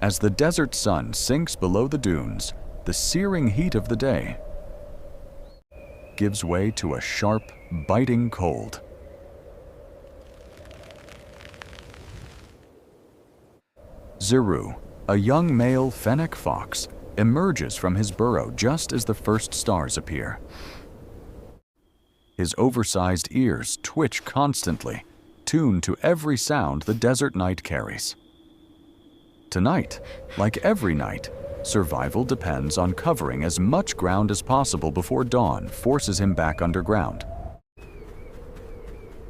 As the desert sun sinks below the dunes, the searing heat of the day gives way to a sharp, biting cold. Zeru, a young male Fennec fox, emerges from his burrow just as the first stars appear. His oversized ears twitch constantly, tuned to every sound the desert night carries. Tonight, like every night, survival depends on covering as much ground as possible before dawn forces him back underground.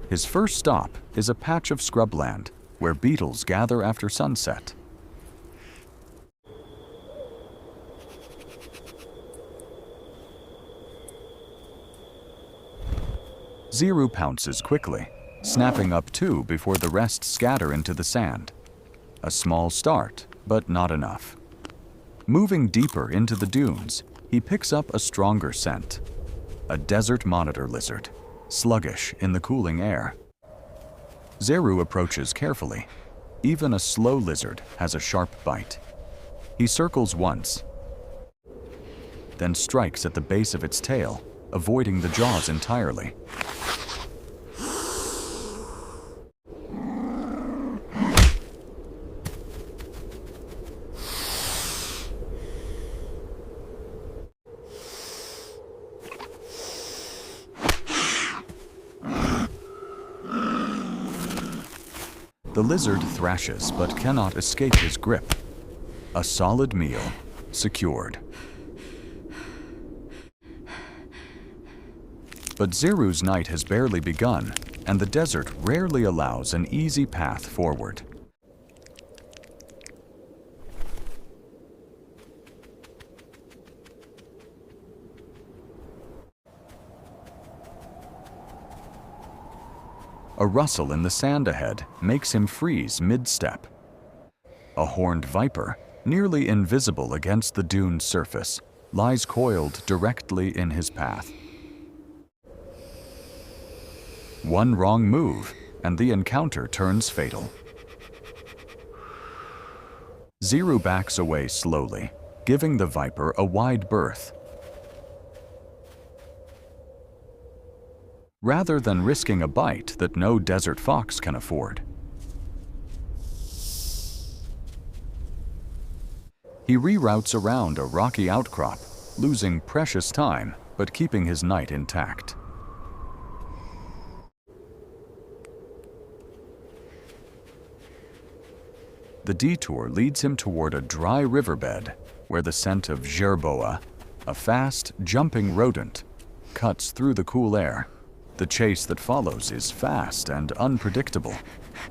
His first stop is a patch of scrubland where beetles gather after sunset. Zeru pounces quickly, snapping up 2 before the rest scatter into the sand. A small start, but not enough. Moving deeper into the dunes, he picks up a stronger scent. A desert monitor lizard, sluggish in the cooling air. Zeru approaches carefully. Even a slow lizard has a sharp bite. He circles once, then strikes at the base of its tail, avoiding the jaws entirely. The lizard thrashes but cannot escape his grip. A solid meal, secured. But Zeru's night has barely begun, and the desert rarely allows an easy path forward. A rustle in the sand ahead makes him freeze mid-step. A horned viper, nearly invisible against the dune's surface, lies coiled directly in his path. One wrong move, and the encounter turns fatal. Zeru backs away slowly, giving the viper a wide berth. Rather than risking a bite that no desert fox can afford. He reroutes around a rocky outcrop, losing precious time, but keeping his night intact. The detour leads him toward a dry riverbed where the scent of Jerboa, a fast, jumping rodent, cuts through the cool air. The chase that follows is fast and unpredictable,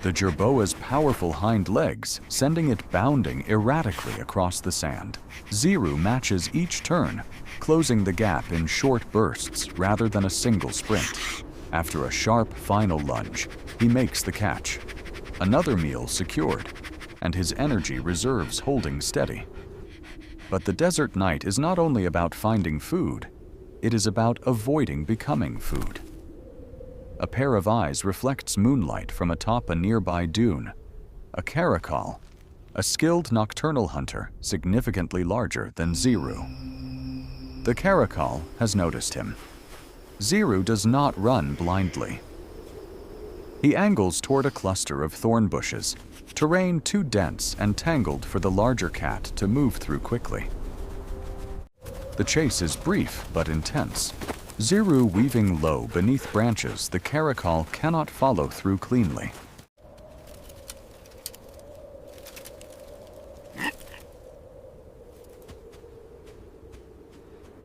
the Jerboa's powerful hind legs sending it bounding erratically across the sand. Zeru matches each turn, closing the gap in short bursts rather than a single sprint. After a sharp final lunge, he makes the catch. Another meal secured, and his energy reserves holding steady. But the desert night is not only about finding food, it is about avoiding becoming food. A pair of eyes reflects moonlight from atop a nearby dune. A Caracal, a skilled nocturnal hunter significantly larger than Zeru. The Caracal has noticed him. Zeru does not run blindly. He angles toward a cluster of thorn bushes, terrain too dense and tangled for the larger cat to move through quickly. The chase is brief but intense. Zeru weaving low beneath branches the Caracal cannot follow through cleanly.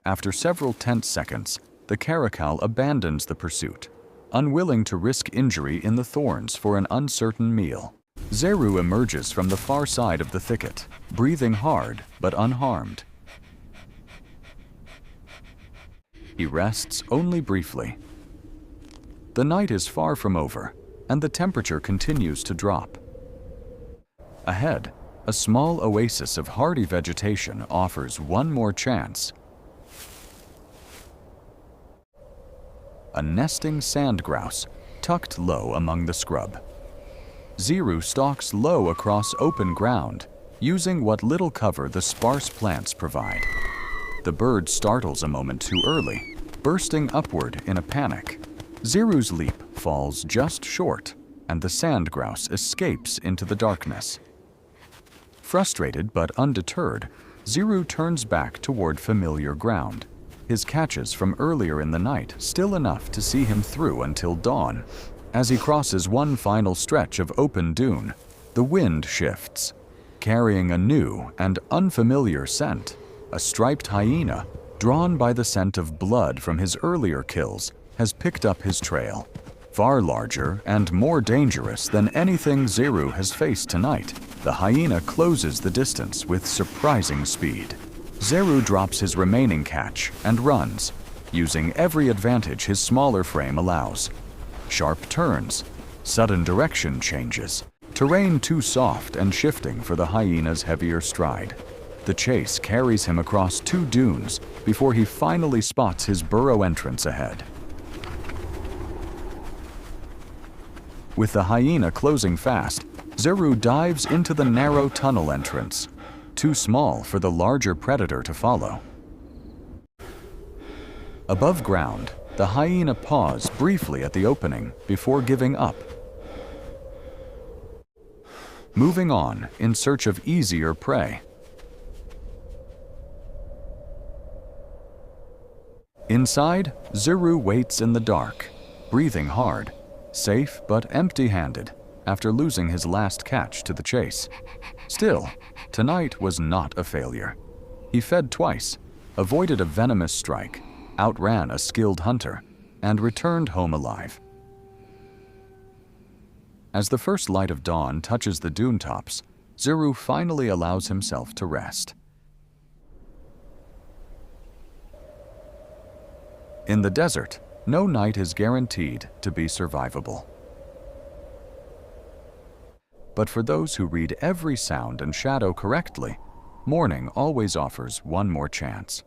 After several tense seconds, the Caracal abandons the pursuit, unwilling to risk injury in the thorns for an uncertain meal. Zeru emerges from the far side of the thicket, breathing hard but unharmed. He rests only briefly. The night is far from over, and the temperature continues to drop. Ahead, a small oasis of hardy vegetation offers one more chance. A nesting sand grouse, tucked low among the scrub. Zeru stalks low across open ground, using what little cover the sparse plants provide. The bird startles a moment too early, bursting upward in a panic. Zeru's leap falls just short, and the sand grouse escapes into the darkness. Frustrated but undeterred, Zeru turns back toward familiar ground, his catches from earlier in the night still enough to see him through until dawn. As he crosses one final stretch of open dune, the wind shifts, carrying a new and unfamiliar scent. A striped hyena, drawn by the scent of blood from his earlier kills, has picked up his trail. Far larger and more dangerous than anything Zeru has faced tonight, the hyena closes the distance with surprising speed. Zeru drops his remaining catch and runs, using every advantage his smaller frame allows. Sharp turns, sudden direction changes, terrain too soft and shifting for the hyena's heavier stride. The chase carries him across 2 dunes before he finally spots his burrow entrance ahead. With the hyena closing fast, Zeru dives into the narrow tunnel entrance, too small for the larger predator to follow. Above ground, the hyena paused briefly at the opening before giving up, moving on in search of easier prey. Inside, Zeru waits in the dark, breathing hard, safe but empty-handed after losing his last catch to the chase. Still, tonight was not a failure. He fed twice, avoided a venomous strike, outran a skilled hunter, and returned home alive. As the first light of dawn touches the dune tops, Zeru finally allows himself to rest. In the desert, no night is guaranteed to be survivable. But for those who read every sound and shadow correctly, morning always offers one more chance.